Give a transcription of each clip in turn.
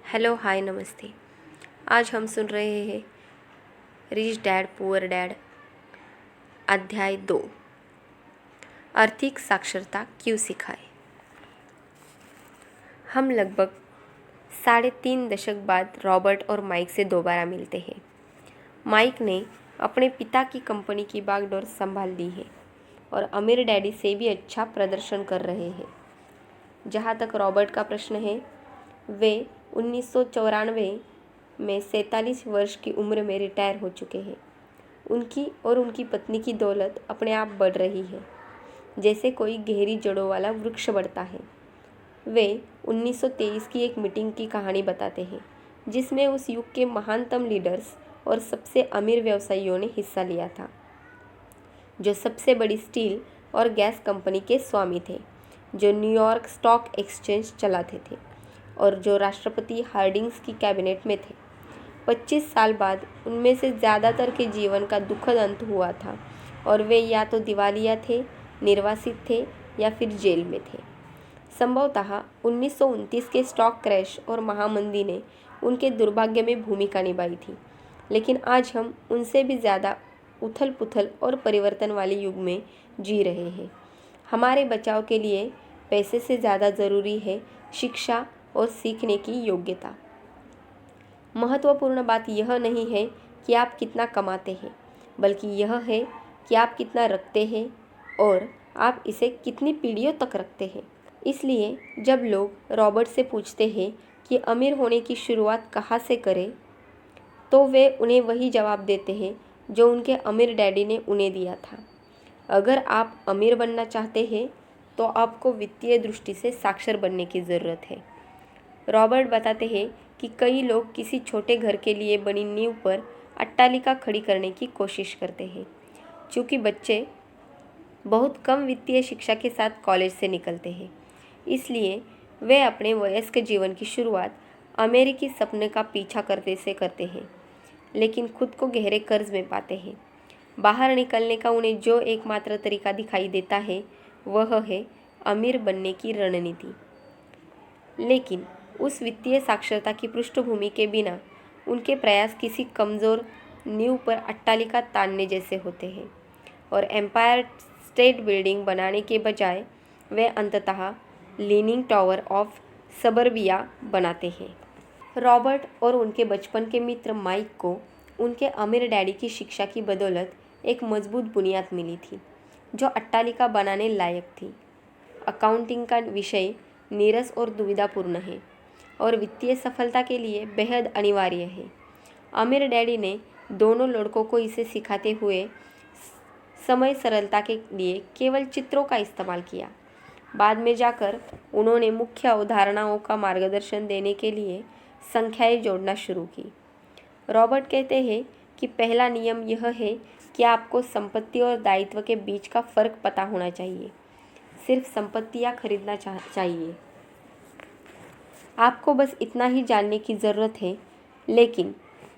Hello hi नमस्ते। आज हम सुन रहे हैं रिच डैड पुअर डैड अध्याय 2 आर्थिक साक्षरता क्यों सिखाए। हम लगभग 3.5 दशक बाद रॉबर्ट और माइक से दोबारा मिलते हैं। माइक ने अपने पिता की कंपनी की बागडोर संभाल ली है और अमीर डैडी से भी अच्छा प्रदर्शन कर रहे हैं। जहाँ तक रॉबर्ट का प्रश्न है, वे 1994 में 47 वर्ष की उम्र में रिटायर हो चुके हैं। उनकी और उनकी पत्नी की दौलत अपने आप बढ़ रही है, जैसे कोई गहरी जड़ों वाला वृक्ष बढ़ता है। वे 1923 की एक मीटिंग की कहानी बताते हैं, जिसमें उस युग के महानतम लीडर्स और सबसे अमीर व्यवसायियों ने हिस्सा लिया था, जो सबसे बड़ी स्टील और गैस कंपनी के स्वामी थे, जो न्यूयॉर्क स्टॉक एक्सचेंज चलाते थे और जो राष्ट्रपति हार्डिंग्स की कैबिनेट में थे। 25 साल बाद उनमें से ज़्यादातर के जीवन का दुखद अंत हुआ था और वे या तो दिवालिया थे, निर्वासित थे या फिर जेल में थे। संभवतः 1929 के स्टॉक क्रैश और महामंदी ने उनके दुर्भाग्य में भूमिका निभाई थी, लेकिन आज हम उनसे भी ज़्यादा उथल पुथल और परिवर्तन वाले युग में जी रहे हैं। हमारे बचाव के लिए पैसे से ज़्यादा ज़रूरी है शिक्षा और सीखने की योग्यता। महत्वपूर्ण बात यह नहीं है कि आप कितना कमाते हैं, बल्कि यह है कि आप कितना रखते हैं और आप इसे कितनी पीढ़ियों तक रखते हैं। इसलिए जब लोग रॉबर्ट से पूछते हैं कि अमीर होने की शुरुआत कहाँ से करें, तो वे उन्हें वही जवाब देते हैं जो उनके अमीर डैडी ने उन्हें दिया था। अगर आप अमीर बनना चाहते हैं तो आपको वित्तीय दृष्टि से साक्षर बनने की ज़रूरत है। रॉबर्ट बताते हैं कि कई लोग किसी छोटे घर के लिए बनी नींव पर अट्टालिका खड़ी करने की कोशिश करते हैं। चूँकि बच्चे बहुत कम वित्तीय शिक्षा के साथ कॉलेज से निकलते हैं, इसलिए वे अपने वयस्क जीवन की शुरुआत अमेरिकी सपने का पीछा करते हैं, लेकिन खुद को गहरे कर्ज में पाते हैं। बाहर निकलने का उन्हें जो एकमात्र तरीका दिखाई देता है वह है अमीर बनने की रणनीति। लेकिन उस वित्तीय साक्षरता की पृष्ठभूमि के बिना उनके प्रयास किसी कमज़ोर नींव पर अट्टालिका तानने जैसे होते हैं और एम्पायर स्टेट बिल्डिंग बनाने के बजाय वे अंततः लीनिंग टावर ऑफ सबर्बिया बनाते हैं। रॉबर्ट और उनके बचपन के मित्र माइक को उनके अमीर डैडी की शिक्षा की बदौलत एक मजबूत बुनियाद मिली थी, जो अट्टालिका बनाने लायक थी। अकाउंटिंग का विषय नीरस और दुविधापूर्ण है और वित्तीय सफलता के लिए बेहद अनिवार्य है। अमीर डैडी ने दोनों लड़कों को इसे सिखाते हुए समय सरलता के लिए केवल चित्रों का इस्तेमाल किया। बाद में जाकर उन्होंने मुख्य अवधारणाओं का मार्गदर्शन देने के लिए संख्याएं जोड़ना शुरू की। रॉबर्ट कहते हैं कि पहला नियम यह है कि आपको संपत्ति और दायित्व के बीच का फ़र्क पता होना चाहिए। सिर्फ संपत्तियां खरीदना चाहिए। आपको बस इतना ही जानने की ज़रूरत है, लेकिन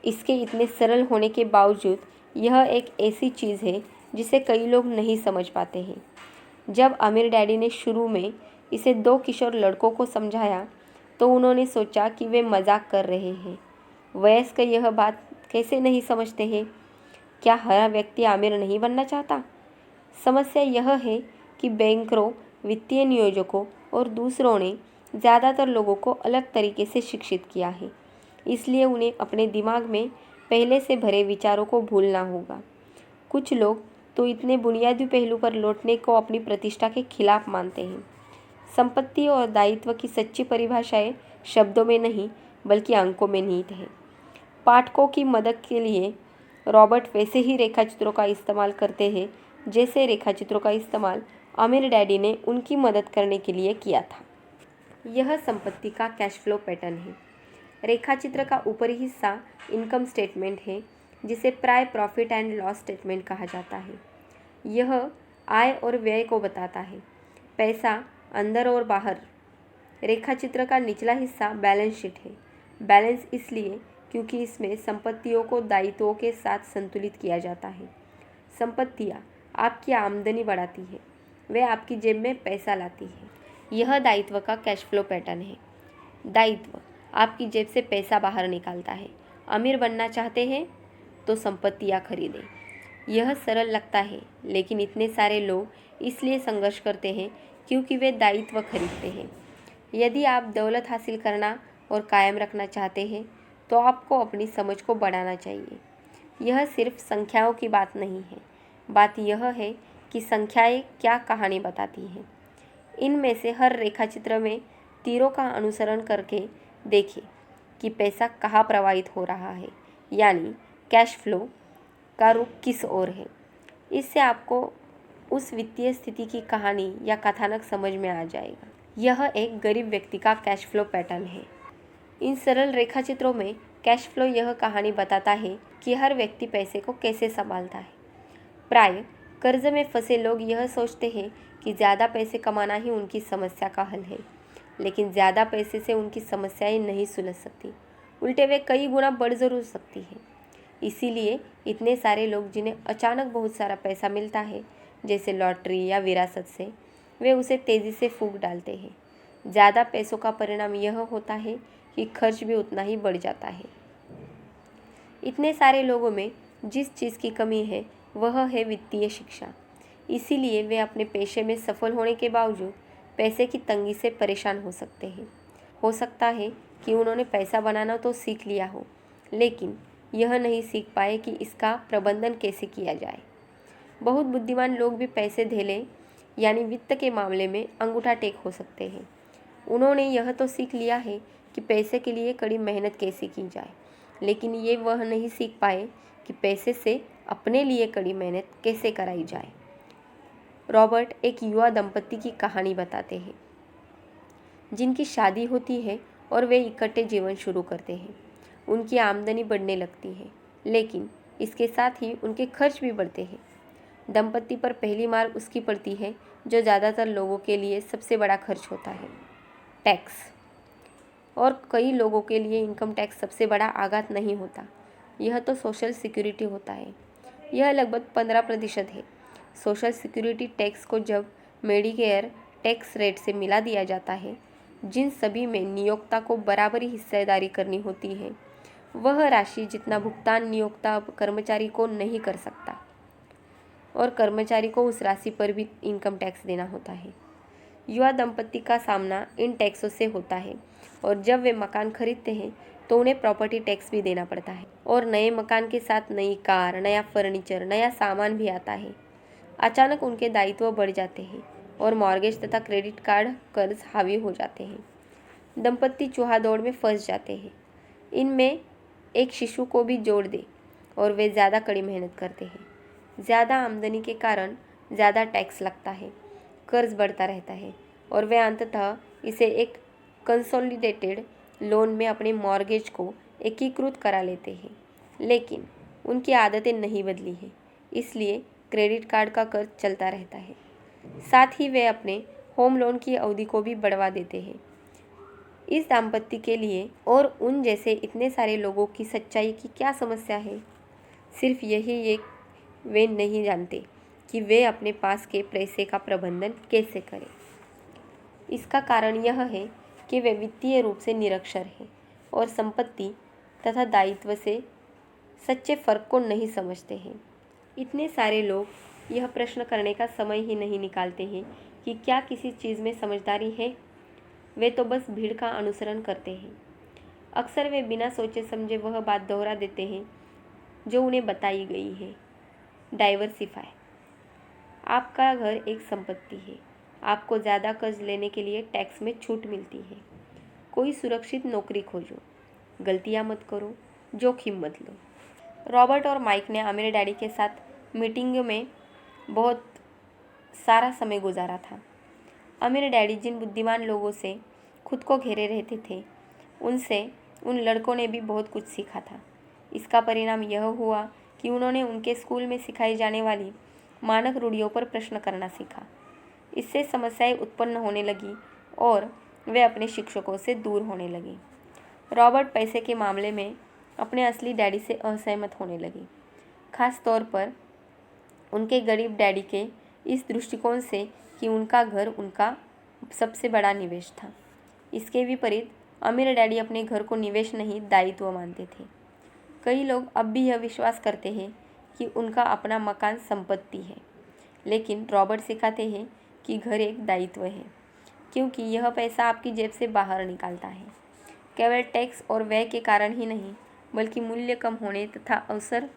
इसके इतने सरल होने के बावजूद यह एक ऐसी चीज़ है जिसे कई लोग नहीं समझ पाते हैं। जब अमीर डैडी ने शुरू में इसे 2 किशोर लड़कों को समझाया तो उन्होंने सोचा कि वे मजाक कर रहे हैं। वयस्क यह बात कैसे नहीं समझते हैं? क्या हर व्यक्ति अमीर नहीं बनना चाहता? समस्या यह है कि बैंकरों, वित्तीय नियोजकों और दूसरों ने ज़्यादातर लोगों को अलग तरीके से शिक्षित किया है, इसलिए उन्हें अपने दिमाग में पहले से भरे विचारों को भूलना होगा। कुछ लोग तो इतने बुनियादी पहलू पर लौटने को अपनी प्रतिष्ठा के खिलाफ मानते हैं। संपत्ति और दायित्व की सच्ची परिभाषाएं शब्दों में नहीं, बल्कि अंकों में निहित है। पाठकों की मदद के लिए रॉबर्ट वैसे ही रेखाचित्रों का इस्तेमाल करते हैं जैसे रेखाचित्रों का इस्तेमाल अमीर डैडी ने उनकी मदद करने के लिए किया था। यह संपत्ति का कैश फ्लो पैटर्न है। रेखाचित्र का ऊपरी हिस्सा इनकम स्टेटमेंट है, जिसे प्राय प्रॉफिट एंड लॉस स्टेटमेंट कहा जाता है। यह आय और व्यय को बताता है, पैसा अंदर और बाहर। रेखाचित्र का निचला हिस्सा बैलेंस शीट है। बैलेंस इसलिए क्योंकि इसमें संपत्तियों को दायित्वों के साथ संतुलित किया जाता है। संपत्तियाँ आपकी आमदनी बढ़ाती है, वे आपकी जेब में पैसा लाती है। यह दायित्व का कैश फ्लो पैटर्न है। दायित्व आपकी जेब से पैसा बाहर निकालता है। अमीर बनना चाहते हैं तो संपत्तियाँ खरीदें। यह सरल लगता है, लेकिन इतने सारे लोग इसलिए संघर्ष करते हैं क्योंकि वे दायित्व खरीदते हैं। यदि आप दौलत हासिल करना और कायम रखना चाहते हैं तो आपको अपनी समझ को बढ़ाना चाहिए। यह सिर्फ संख्याओं की बात नहीं है, बात यह है कि संख्याएं क्या कहानी बताती हैं। इनमें से हर रेखाचित्र में तीरों का अनुसरण करके देखें कि पैसा कहाँ प्रवाहित हो रहा है, यानी कैश फ्लो का रुख किस ओर है। इससे आपको उस वित्तीय स्थिति की कहानी या कथानक समझ में आ जाएगा। यह एक गरीब व्यक्ति का कैश फ्लो पैटर्न है। इन सरल रेखाचित्रों में कैश फ्लो यह कहानी बताता है कि हर व्यक्ति पैसे को कैसे संभालता है। प्राय कर्ज में फंसे लोग यह सोचते हैं कि ज़्यादा पैसे कमाना ही उनकी समस्या का हल है, लेकिन ज़्यादा पैसे से उनकी समस्याएं नहीं सुलझ सकती, उल्टे वे कई गुना बढ़ जरूर सकती हैं। इसीलिए इतने सारे लोग जिन्हें अचानक बहुत सारा पैसा मिलता है, जैसे लॉटरी या विरासत से, वे उसे तेज़ी से फूंक डालते हैं। ज़्यादा पैसों का परिणाम यह होता है कि खर्च भी उतना ही बढ़ जाता है। इतने सारे लोगों में जिस चीज़ की कमी है वह है वित्तीय शिक्षा। इसीलिए वे अपने पेशे में सफल होने के बावजूद पैसे की तंगी से परेशान हो सकते हैं। हो सकता है कि उन्होंने पैसा बनाना तो सीख लिया हो, लेकिन यह नहीं सीख पाए कि इसका प्रबंधन कैसे किया जाए। बहुत बुद्धिमान लोग भी पैसे धेले यानी वित्त के मामले में अंगूठा टेक हो सकते हैं। उन्होंने यह तो सीख लिया है कि पैसे के लिए कड़ी मेहनत कैसे की जाए, लेकिन ये वह नहीं सीख पाए कि पैसे से अपने लिए कड़ी मेहनत कैसे कराई जाए। रॉबर्ट एक युवा दंपति की कहानी बताते हैं जिनकी शादी होती है और वे इकट्ठे जीवन शुरू करते हैं। उनकी आमदनी बढ़ने लगती है, लेकिन इसके साथ ही उनके खर्च भी बढ़ते हैं। दंपति पर पहली मार उसकी पड़ती है जो ज़्यादातर लोगों के लिए सबसे बड़ा खर्च होता है, टैक्स। और कई लोगों के लिए इनकम टैक्स सबसे बड़ा आघात नहीं होता, यह तो सोशल सिक्योरिटी होता है। यह लगभग 15% है। सोशल सिक्योरिटी टैक्स को जब मेडिकेयर टैक्स रेट से मिला दिया जाता है, जिन सभी में नियोक्ता को बराबरी हिस्सेदारी करनी होती है, वह राशि जितना भुगतान नियोक्ता अब कर्मचारी को नहीं कर सकता, और कर्मचारी को उस राशि पर भी इनकम टैक्स देना होता है। युवा दंपति का सामना इन टैक्सों से होता है, और जब वे मकान खरीदते हैं तो उन्हें प्रॉपर्टी टैक्स भी देना पड़ता है, और नए मकान के साथ नई कार, नया फर्नीचर, नया सामान भी आता है। अचानक उनके दायित्व बढ़ जाते हैं और मॉर्गेज तथा क्रेडिट कार्ड कर्ज हावी हो जाते हैं। दंपति चूहा दौड़ में फंस जाते हैं। इनमें एक शिशु को भी जोड़ दे और वे ज़्यादा कड़ी मेहनत करते हैं। ज़्यादा आमदनी के कारण ज़्यादा टैक्स लगता है, कर्ज बढ़ता रहता है, और वे अंततः इसे एक कंसोलिडेटेड लोन में अपने मॉर्गेज को एकीकृत करा लेते हैं। लेकिन उनकी आदतें नहीं बदली हैं, इसलिए क्रेडिट कार्ड का कर्ज चलता रहता है। साथ ही वे अपने होम लोन की अवधि को भी बढ़वा देते हैं। इस दाम्पत्य के लिए और उन जैसे इतने सारे लोगों की सच्चाई की क्या समस्या है? सिर्फ यही एक वे नहीं जानते कि वे अपने पास के पैसे का प्रबंधन कैसे करें। इसका कारण यह है कि वे वित्तीय रूप से निरक्षर हैं और संपत्ति तथा दायित्व से सच्चे फर्क को नहीं समझते हैं। इतने सारे लोग यह प्रश्न करने का समय ही नहीं निकालते हैं कि क्या किसी चीज़ में समझदारी है। वे तो बस भीड़ का अनुसरण करते हैं। अक्सर वे बिना सोचे समझे वह बात दोहरा देते हैं जो उन्हें बताई गई है। डाइवर्सिफाई। आपका घर एक संपत्ति है। आपको ज़्यादा कर्ज लेने के लिए टैक्स में छूट मिलती है। कोई सुरक्षित नौकरी खोजो, गलतियाँ मत करो, जोखिम मत लो। रॉबर्ट और माइक ने आमिर डैडी के साथ मीटिंग में बहुत सारा समय गुजारा था। आमिर डैडी जिन बुद्धिमान लोगों से खुद को घेरे रहते थे, उनसे उन लड़कों ने भी बहुत कुछ सीखा था। इसका परिणाम यह हुआ कि उन्होंने उनके स्कूल में सिखाई जाने वाली मानक रूढ़ियों पर प्रश्न करना सीखा। इससे समस्याएं उत्पन्न होने लगी और वे अपने शिक्षकों से दूर होने लगे। रॉबर्ट पैसे के मामले में अपने असली डैडी से असहमत होने लगे, खास तौर पर उनके गरीब डैडी के इस दृष्टिकोण से कि उनका घर उनका सबसे बड़ा निवेश था। इसके विपरीत अमीर डैडी अपने घर को निवेश नहीं दायित्व मानते थे। कई लोग अब भी यह विश्वास करते हैं कि उनका अपना मकान संपत्ति है, लेकिन रॉबर्ट सिखाते हैं कि घर एक दायित्व है, क्योंकि यह पैसा आपकी जेब से बाहर निकालता है, केवल टैक्स और व्यय के कारण ही नहीं, बल्कि मूल्य कम होने तथा अवसर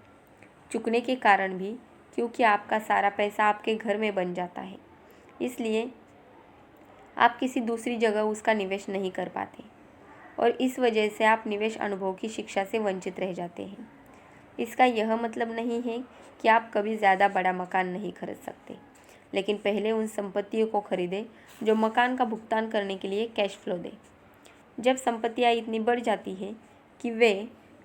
चुकने के कारण भी, क्योंकि आपका सारा पैसा आपके घर में बन जाता है, इसलिए आप किसी दूसरी जगह उसका निवेश नहीं कर पाते और इस वजह से आप निवेश अनुभव की शिक्षा से वंचित रह जाते हैं। इसका यह मतलब नहीं है कि आप कभी ज़्यादा बड़ा मकान नहीं खरीद सकते, लेकिन पहले उन संपत्तियों को खरीदें जो मकान का भुगतान करने के लिए कैश फ्लो दें। जब संपत्तियाँ इतनी बढ़ जाती है कि वे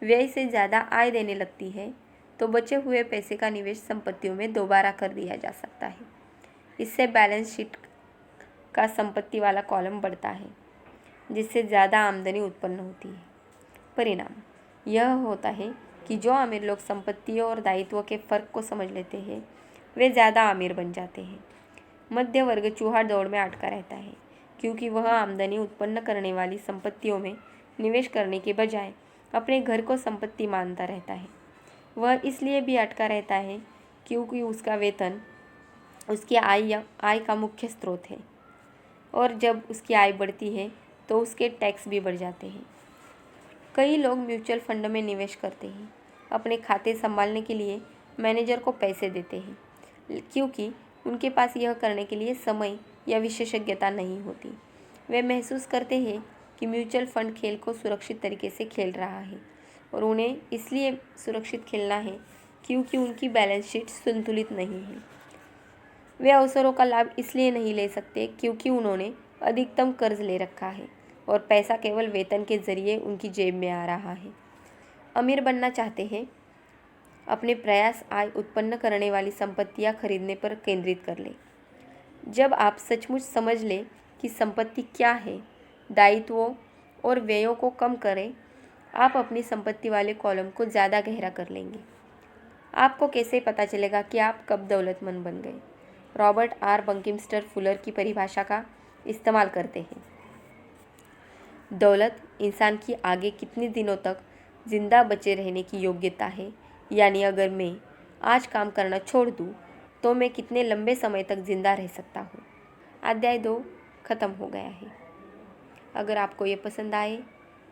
व्यय से ज़्यादा आय देने लगती है, तो बचे हुए पैसे का निवेश संपत्तियों में दोबारा कर दिया जा सकता है। इससे बैलेंस शीट का संपत्ति वाला कॉलम बढ़ता है, जिससे ज़्यादा आमदनी उत्पन्न होती है। परिणाम यह होता है कि जो अमीर लोग संपत्तियों और दायित्वों के फ़र्क को समझ लेते हैं, वे ज़्यादा अमीर बन जाते हैं। मध्य वर्ग चूहा दौड़ में अटका रहता है, क्योंकि वह आमदनी उत्पन्न करने वाली संपत्तियों में निवेश करने के बजाय अपने घर को संपत्ति मानता रहता है। वह इसलिए भी अटका रहता है क्योंकि उसका वेतन उसकी आय का मुख्य स्रोत है, और जब उसकी आय बढ़ती है तो उसके टैक्स भी बढ़ जाते हैं। कई लोग म्यूचुअल फंड में निवेश करते हैं, अपने खाते संभालने के लिए मैनेजर को पैसे देते हैं, क्योंकि उनके पास यह करने के लिए समय या विशेषज्ञता नहीं होती। वे महसूस करते हैं कि म्यूचुअल फंड खेल को सुरक्षित तरीके से खेल रहा है, और उन्हें इसलिए सुरक्षित खेलना है क्योंकि उनकी बैलेंस शीट संतुलित नहीं है। वे अवसरों का लाभ इसलिए नहीं ले सकते क्योंकि उन्होंने अधिकतम कर्ज ले रखा है और पैसा केवल वेतन के जरिए उनकी जेब में आ रहा है। अमीर बनना चाहते हैं, अपने प्रयास आय उत्पन्न करने वाली संपत्तियां खरीदने पर केंद्रित कर लें। जब आप सचमुच समझ लें कि संपत्ति क्या है, दायित्वों और व्ययों को कम करें, आप अपनी संपत्ति वाले कॉलम को ज़्यादा गहरा कर लेंगे। आपको कैसे पता चलेगा कि आप कब दौलतमंद बन गए? रॉबर्ट आर बंकिमस्टर फुलर की परिभाषा का इस्तेमाल करते हैं। दौलत इंसान की आगे कितने दिनों तक जिंदा बचे रहने की योग्यता है, यानी अगर मैं आज काम करना छोड़ दूं, तो मैं कितने लंबे समय तक जिंदा रह सकता हूं। अध्याय 2 खत्म हो गया है। अगर आपको ये पसंद आए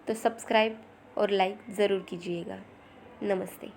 तो सब्सक्राइब और लाइक ज़रूर कीजिएगा। नमस्ते।